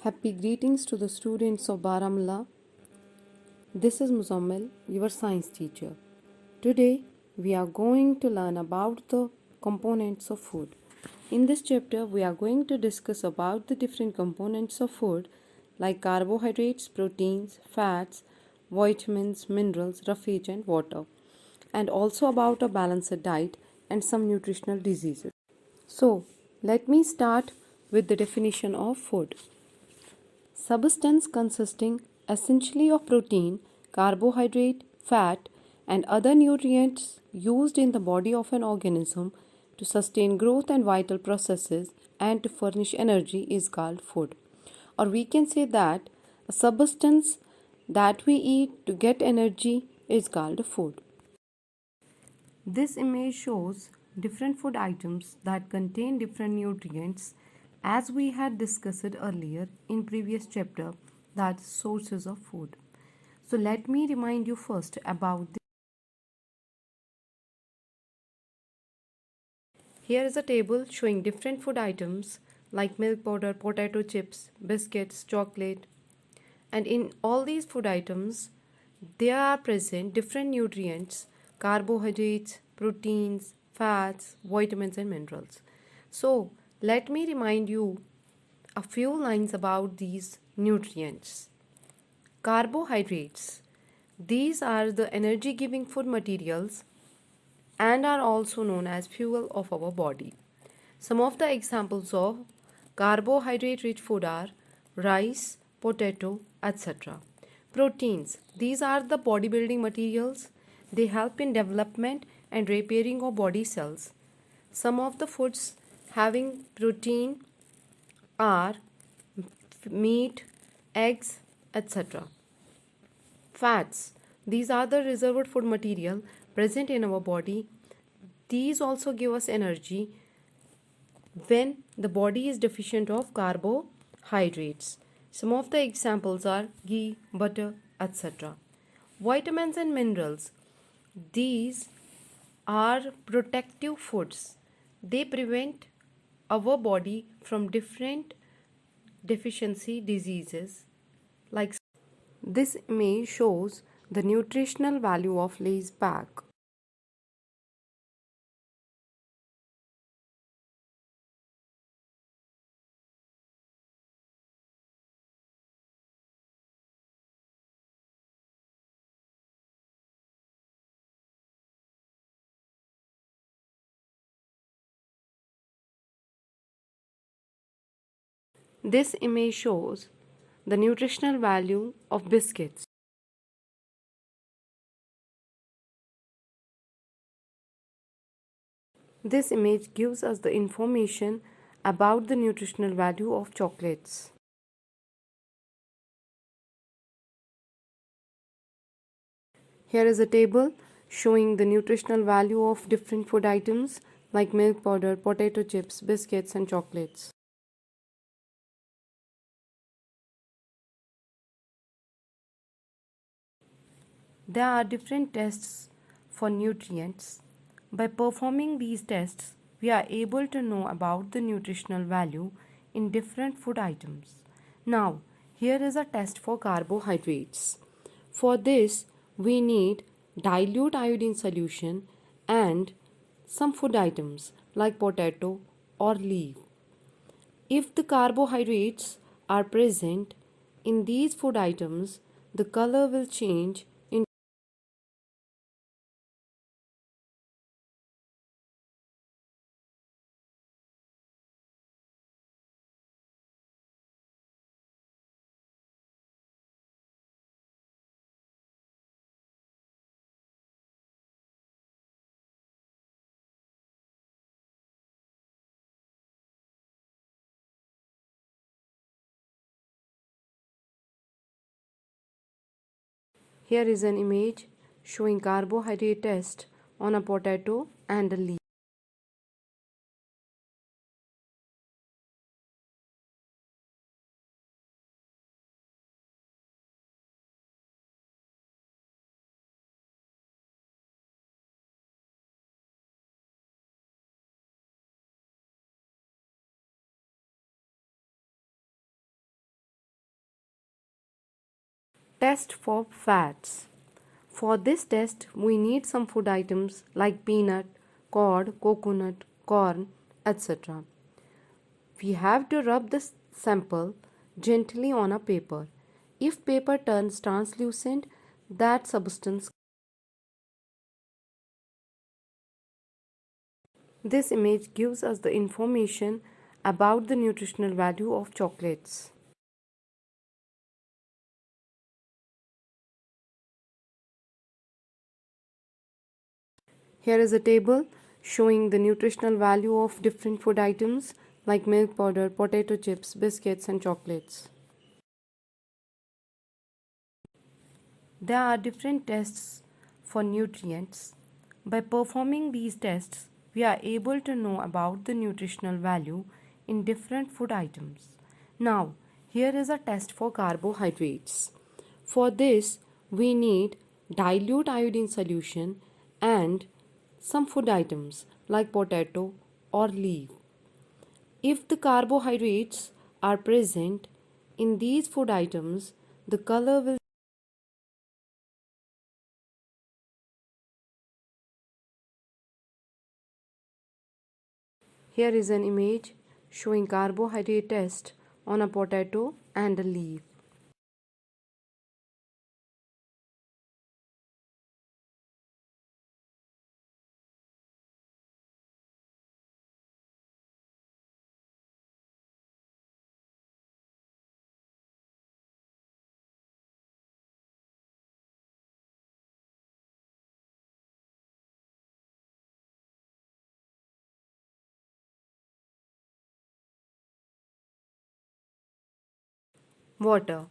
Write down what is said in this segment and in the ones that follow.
Happy greetings to the students of Baramulla. This is Muzammil, your science teacher. Today we are going to learn about the components of food. In this chapter we are going to discuss about the different components of food like carbohydrates, proteins, fats, vitamins, minerals, roughage and water, and also about a balanced diet and some nutritional diseases. So, let me start with the definition of food. Substance consisting essentially of protein, carbohydrate, fat, and other nutrients used in the body of an organism to sustain growth and vital processes and to furnish energy is called food. Or we can say that a substance that we eat to get energy is called food. This image shows different food items that contain different nutrients as we had discussed earlier in previous chapter, that sources of food. So let me remind you first about this. Here is a table showing different food items like milk powder, potato chips, biscuits, chocolate, and in all these food items there are present different nutrients, carbohydrates, proteins, fats, vitamins and minerals. So let me remind you a few lines about these nutrients. Carbohydrates, these are the energy giving food materials and are also known as fuel of our body. Some of the examples of carbohydrate rich food are rice, potato, etc. Proteins, these are the bodybuilding materials. They help in development and repairing of body cells. Some of the foods having protein are meat, eggs, etc. Fats, these are the reserved food material present in our body. These also give us energy when the body is deficient of carbohydrates. Some of the examples are ghee, butter, etc. Vitamins and minerals, these are protective foods. They prevent our body from different deficiency diseases like this image shows the nutritional value of Lay's pack. This image shows the nutritional value of biscuits. This image gives us the information about the nutritional value of chocolates. Here is a table showing the nutritional value of different food items like milk powder, potato chips, biscuits and chocolates. There are different tests for nutrients. By performing these tests, we are able to know about the nutritional value in different food items. Now, here is a test for carbohydrates. For this, we need dilute iodine solution and some food items like potato or leaf. If the carbohydrates are present in these food items, the color will change in. Here is an image showing carbohydrate test on a potato and a leaf. Test for fats. For this test, we need some food items like peanut, curd, coconut, corn, etc. We have to rub the sample gently on a paper. If paper turns translucent, that substance. This image gives us the information about the nutritional value of chocolates. Here is a table showing the nutritional value of different food items like milk powder, potato chips, biscuits, and chocolates. There are different tests for nutrients. By performing these tests, we are able to know about the nutritional value in different food items. Now, here is a test for carbohydrates. For this, we need dilute iodine solution and some food items like potato or leaf. If the carbohydrates are present in these food items, the color will. Here is an image showing carbohydrate test on a potato and a leaf. Water.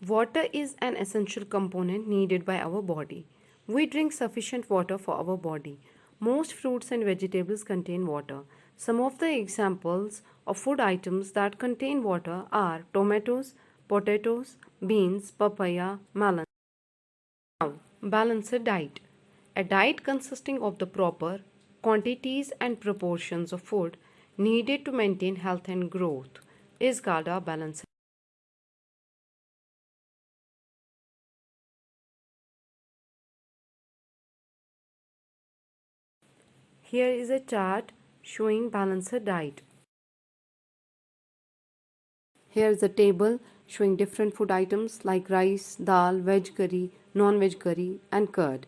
Water is an essential component needed by our body. We drink sufficient water for our body. Most fruits and vegetables contain water. Some of the examples of food items that contain water are tomatoes, potatoes, beans, papaya, melon. Now, balanced diet. A diet consisting of the proper quantities and proportions of food needed to maintain health and growth is called a balanced. Here is a chart showing balanced diet. Here is a table showing different food items like rice, dal, veg curry, non-veg curry and curd.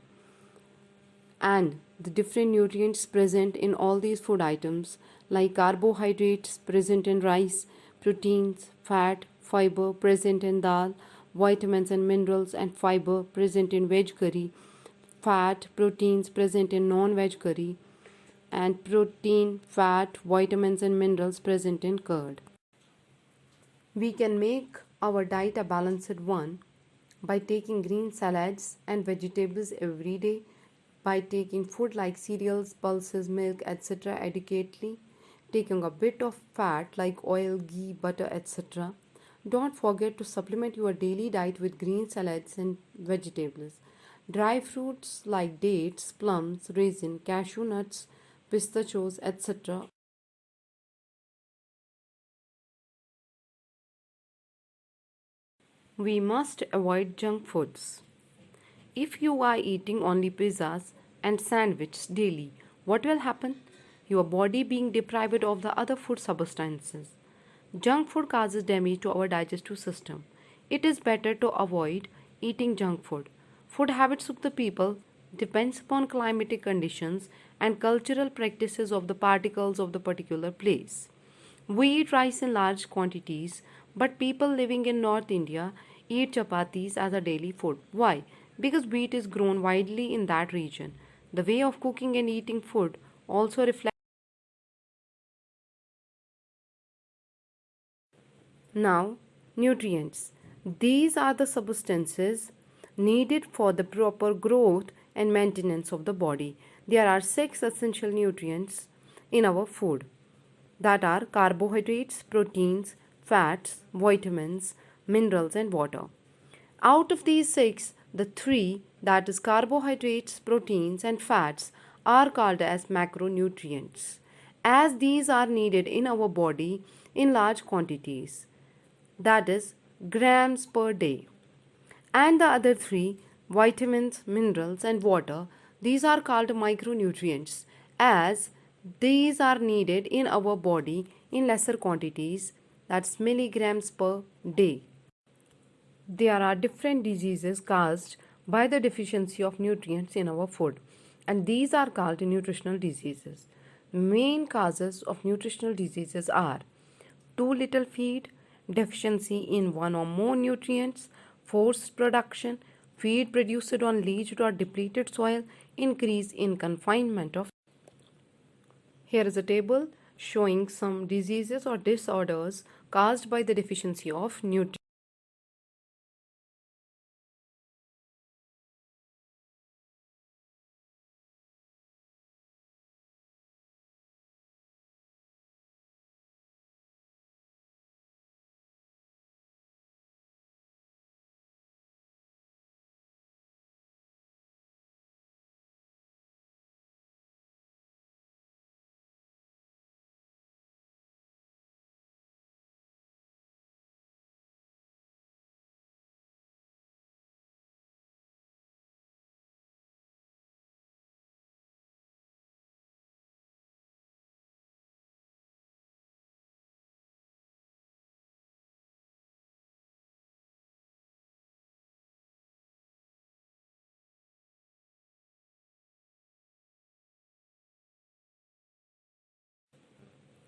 And the different nutrients present in all these food items like carbohydrates present in rice, proteins, fat, fiber present in dal, vitamins and minerals and fiber present in veg curry, fat, proteins present in non-veg curry, and protein, fat, vitamins and minerals present in curd. We can make our diet a balanced one by taking green salads and vegetables every day, by taking food like cereals, pulses, milk, etc. adequately, taking a bit of fat like oil, ghee, butter, etc. Don't forget to supplement your daily diet with green salads and vegetables. Dry fruits like dates, plums, raisin, cashew nuts, pistachios, etc. We must avoid junk foods. If you are eating only pizzas and sandwiches daily, what will happen? Your body being deprived of the other food substances. Junk food causes damage to our digestive system. It is better to avoid eating junk food. Food habits of the people depends upon climatic conditions and cultural practices of the particles of the particular place. We eat rice in large quantities, but people living in North India eat chapatis as a daily food. Why? Because wheat is grown widely in that region. The way of cooking and eating food also reflects. Now, nutrients. These are the substances needed for the proper growth and maintenance of the body. There are 6 essential nutrients in our food, that are carbohydrates, proteins, fats, vitamins, minerals, and water. Out of these 6, the 3, that is carbohydrates, proteins, and fats, are called as macronutrients, as these are needed in our body in large quantities, that is grams per day. And the other three, vitamins, minerals, and water, these are called micronutrients as these are needed in our body in lesser quantities, that's milligrams per day. There are different diseases caused by the deficiency of nutrients in our food, and these are called nutritional diseases. Main causes of nutritional diseases are too little feed, deficiency in one or more nutrients, forced production, feed produced on leached or depleted soil, increase in confinement of. Here is a table showing some diseases or disorders caused by the deficiency of nutrients.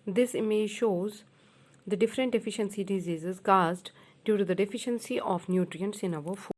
This image shows the different deficiency diseases caused due to the deficiency of nutrients in our food.